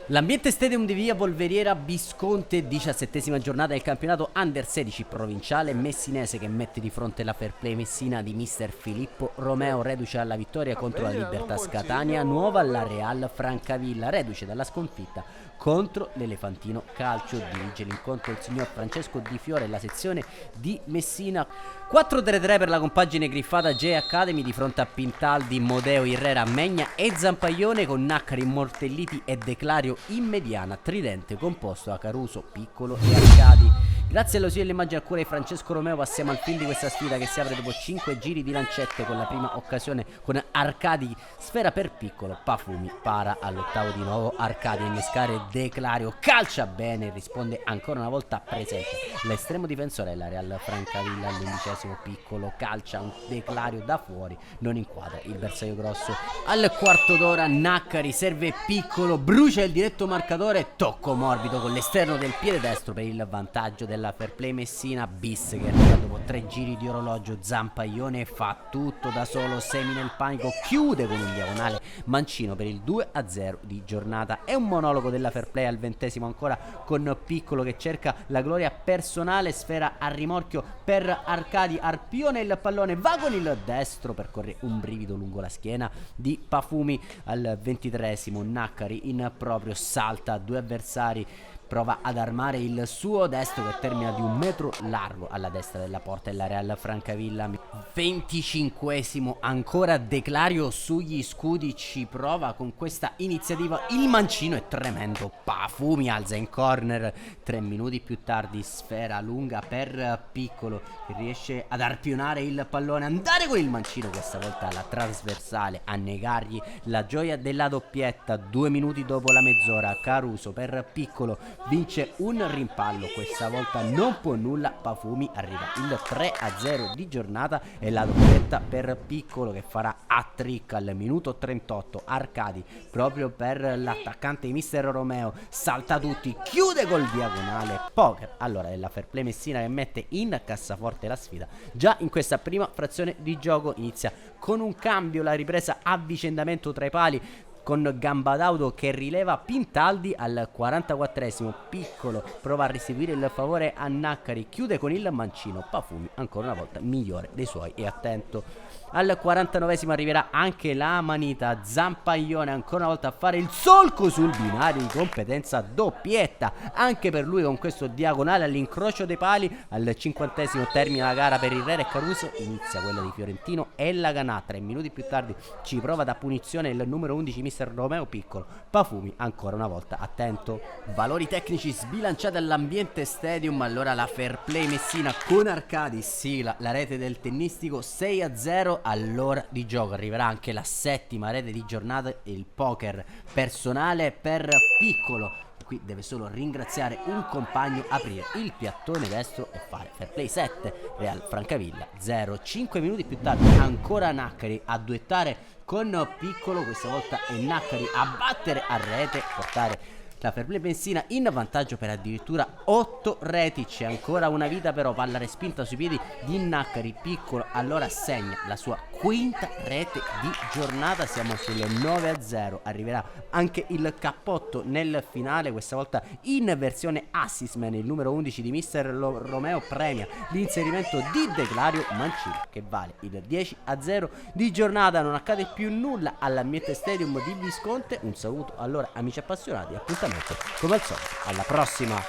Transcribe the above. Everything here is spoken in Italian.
L'ambiente Stadium di Via Polveriera Visconti, 17ª giornata del campionato Under 16 provinciale messinese, che mette di fronte la Fair Play Messina di mister Filippo Romeo, reduce alla vittoria contro la Libertas Catania, nuova alla Real Francavilla, reduce dalla sconfitta contro l'Elefantino Calcio. Dirige l'incontro il signor Francesco Di Fiore e la sezione di Messina. 4-3-3 per la compagine griffata J Academy di fronte a Pintaldi, Modeo, Irrera, Megna e Zampaglione, con Naccari, Mortelliti e Declario in mediana, tridente composto da Caruso, Piccolo e Arcadi. Grazie all'ausilio dell'immagine a cura di Francesco Romeo passiamo al film di questa sfida, che si apre dopo 5 giri di lancette, con la prima occasione con Arcadi, sfera per Piccolo, Pafumi para all'ottavo di nuovo Arcadi a innescare Declario, calcia bene, risponde ancora una volta presente l'estremo difensore della Real Francavilla. All'11° Piccolo calcia un Declario da fuori, non inquadra il bersaglio grosso. Al quarto d'ora Naccari serve Piccolo, brucia il diretto marcatore, tocco morbido con l'esterno del piede destro per il vantaggio della Fair Play Messina. Bis che arriva dopo 3 giri di orologio, Zampaglione fa tutto da solo, semina il panico, chiude con un diagonale mancino per il 2-0 di giornata. È un monologo della Fair Play al 20° ancora, con Piccolo che cerca la gloria personale, sfera a rimorchio per Arcadi, Arpione il pallone, va con il destro, percorre un brivido lungo la schiena di Pafumi. Al 23° Naccari in proprio salta a 2 avversari, prova ad armare il suo destro che termina di 1 metro largo alla destra della porta della Real Francavilla. 25° ancora Declario sugli scudi, ci prova con questa iniziativa, il mancino è tremendo, Pafumi alza in corner. 3 minuti più tardi sfera lunga per Piccolo che riesce ad arpionare il pallone, andare con il mancino, questa volta alla trasversale, a negargli la gioia della doppietta. 2 minuti dopo la mezz'ora Caruso per Piccolo vince un rimpallo, questa volta non può nulla Pafumi, arriva il 3-0 di giornata e la doppietta per Piccolo che farà hat-trick al minuto 38. Arcadi, proprio per l'attaccante di mister Romeo, salta tutti, chiude col diagonale. Poker allora della Fair Play Messina, che mette in cassaforte la sfida già in questa prima frazione di gioco. Inizia con un cambio la ripresa, avvicendamento tra i pali con Gambadaudo che rileva Pintaldi. Al 44° Piccolo prova a restituire il favore a Naccari, chiude con il mancino, Pafumi ancora una volta migliore dei suoi e attento. Al 49° arriverà anche la manita, Zampaglione ancora una volta a fare il solco sul binario di competenza, doppietta anche per lui con questo diagonale all'incrocio dei pali. Al 50° termina la gara per Irrera e Caruso, inizia quella di Fiorentino e Laganà. 3 minuti più tardi ci prova da punizione il numero 11 mister Romeo, Piccolo, Pafumi ancora una volta attento. Valori tecnici sbilanciati all'ambiente Stadium, allora la Fair Play Messina con Arcadi sigla la rete del tennistico 6-0 all'ora di gioco. Arriverà anche la 7ª rete di giornata e il poker personale per Piccolo. Qui deve solo ringraziare un compagno, aprire il piattone destro e fare Fair Play 7, Real Francavilla 0. 5 minuti più tardi ancora Naccari a duettare con Piccolo, questa volta è Naccari a battere a rete, portare la Fair Play Messina in vantaggio per addirittura 8 reti. C'è ancora una vita però, palla respinta sui piedi di Naccari. Piccolo allora segna la sua 5ª rete di giornata, siamo sul 9-0. Arriverà anche il cappotto nel finale, questa volta in versione assistman. Il numero 11 di mister Romeo premia l'inserimento di Declario Mancino, che vale il 10-0 di giornata. Non accade più nulla all'ambiente Stadium di Visconti. Un saluto allora amici appassionati, appuntamento come al solito alla prossima.